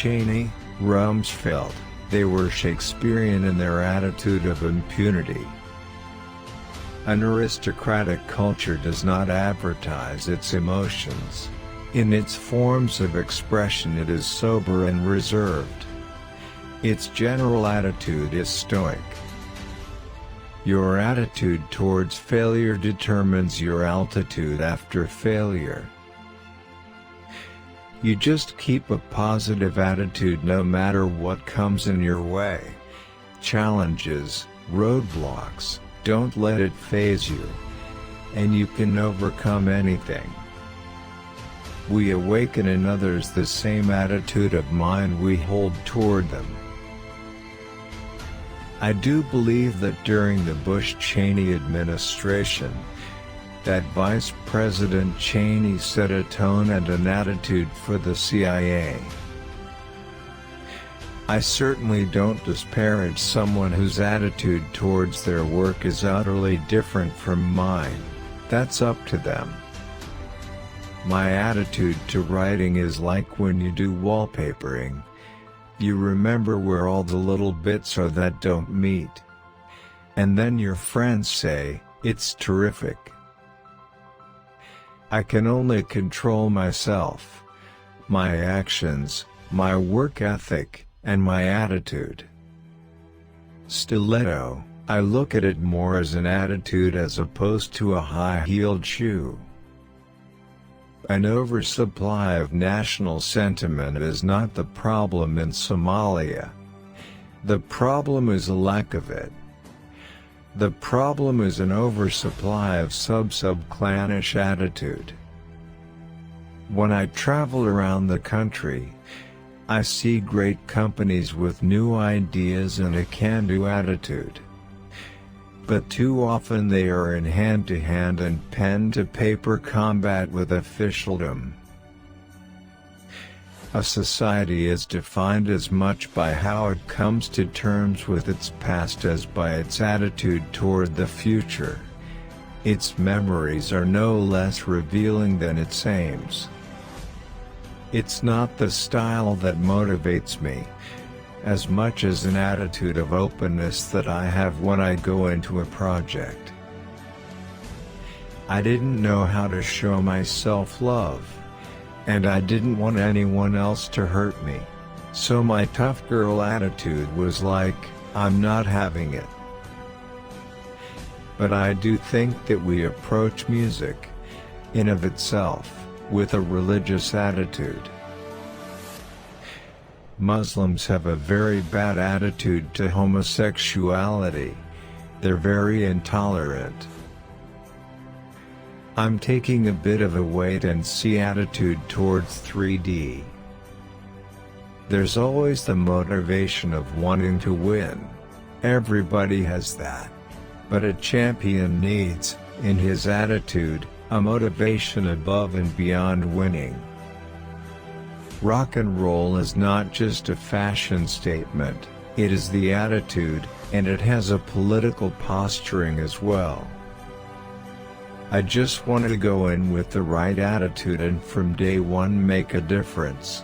Cheney, Rumsfeld, they were Shakespearean in their attitude of impunity. An aristocratic culture does not advertise its emotions. In its forms of expression it is sober and reserved. Its general attitude is stoic. Your attitude towards failure determines your altitude after failure. You just keep a positive attitude no matter what comes in your way. Challenges, roadblocks, don't let it faze you. And you can overcome anything. We awaken in others the same attitude of mind we hold toward them. I do believe that during the Bush-Cheney administration, that Vice President Cheney set a tone and an attitude for the CIA. I certainly don't disparage someone whose attitude towards their work is utterly different from mine. That's up to them. My attitude to writing is like when you do wallpapering. You remember where all the little bits are that don't meet. And then your friends say, "It's terrific." I can only control myself, my actions, my work ethic, and my attitude. Stiletto, I look at it more as an attitude as opposed to a high-heeled shoe. An oversupply of national sentiment is not the problem in Somalia. The problem is a lack of it. The problem is an oversupply of sub-clannish attitude. When I travel around the country, I see great companies with new ideas and a can-do attitude. But too often they are in hand-to-hand and pen-to-paper combat with officialdom. A society is defined as much by how it comes to terms with its past as by its attitude toward the future. Its memories are no less revealing than its aims. It's not the style that motivates me, as much as an attitude of openness that I have when I go into a project. I didn't know how to show my self-love. And I didn't want anyone else to hurt me. So my tough girl attitude was like, I'm not having it. But I do think that we approach music, in of itself, with a religious attitude. Muslims have a very bad attitude to homosexuality. They're very intolerant. I'm taking a bit of a wait-and-see attitude towards 3D. There's always the motivation of wanting to win. Everybody has that. But a champion needs, in his attitude, a motivation above and beyond winning. Rock and roll is not just a fashion statement, it is the attitude, and it has a political posturing as well. I just want to go in with the right attitude and from day one make a difference.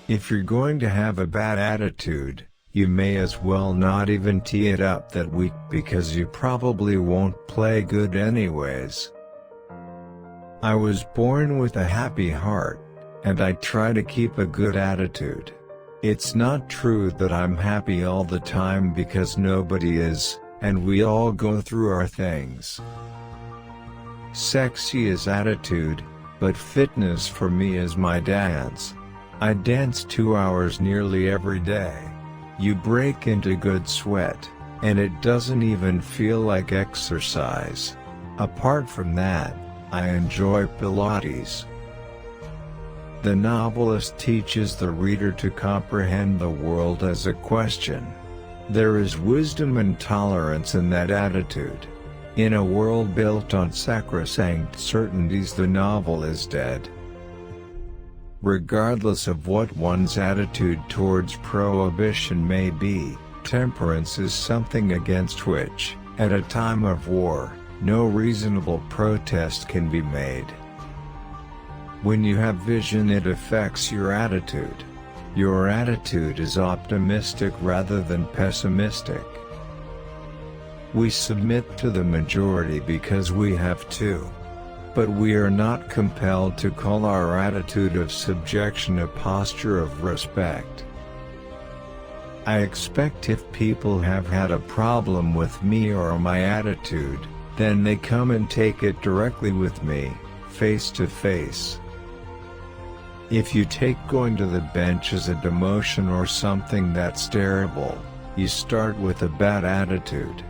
If you're going to have a bad attitude, you may as well not even tee it up that week because you probably won't play good anyways. I was born with a happy heart, and I try to keep a good attitude. It's not true that I'm happy all the time because nobody is, and we all go through our things. Sexy is attitude, but fitness for me is my dance. I dance 2 hours nearly every day. You break into good sweat, and it doesn't even feel like exercise. Apart from that, I enjoy Pilates. The novelist teaches the reader to comprehend the world as a question. There is wisdom and tolerance in that attitude. In a world built on sacrosanct certainties, the novel is dead. Regardless of what one's attitude towards prohibition may be, temperance is something against which, at a time of war, no reasonable protest can be made. When you have vision, it affects your attitude. Your attitude is optimistic rather than pessimistic. We submit to the majority because we have to. But we are not compelled to call our attitude of subjection a posture of respect. I expect if people have had a problem with me or my attitude, then they come and take it directly with me, face to face. If you take going to the bench as a demotion or something that's terrible, you start with a bad attitude.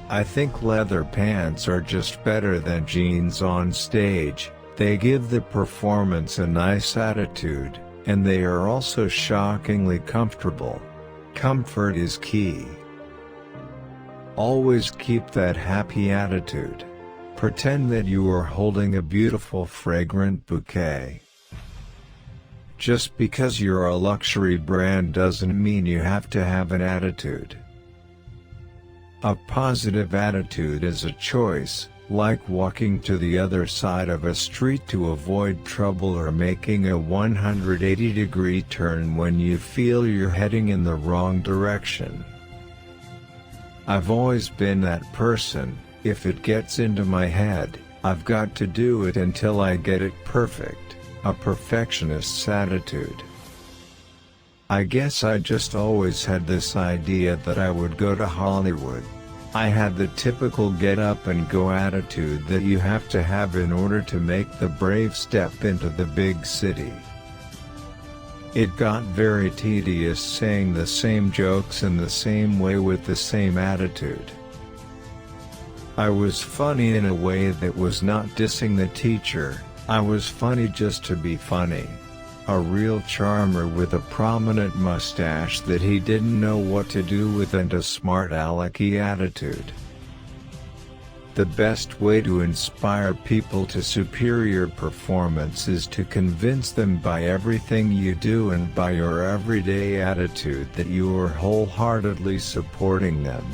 I think leather pants are just better than jeans on stage. They give the performance a nice attitude, and they are also shockingly comfortable. Comfort is key. Always keep that happy attitude. Pretend that you are holding a beautiful fragrant bouquet. Just because you're a luxury brand doesn't mean you have to have an attitude. A positive attitude is a choice, like walking to the other side of a street to avoid trouble or making a 180-degree turn when you feel you're heading in the wrong direction. I've always been that person. If it gets into my head, I've got to do it until I get it perfect. A perfectionist's attitude. I guess I just always had this idea that I would go to Hollywood. I had the typical get-up-and-go attitude that you have to have in order to make the brave step into the big city. It got very tedious saying the same jokes in the same way with the same attitude. I was funny in a way that was not dissing the teacher. I was funny just to be funny. A real charmer with a prominent mustache that he didn't know what to do with and a smart alecky attitude. The best way to inspire people to superior performance is to convince them by everything you do and by your everyday attitude that you are wholeheartedly supporting them.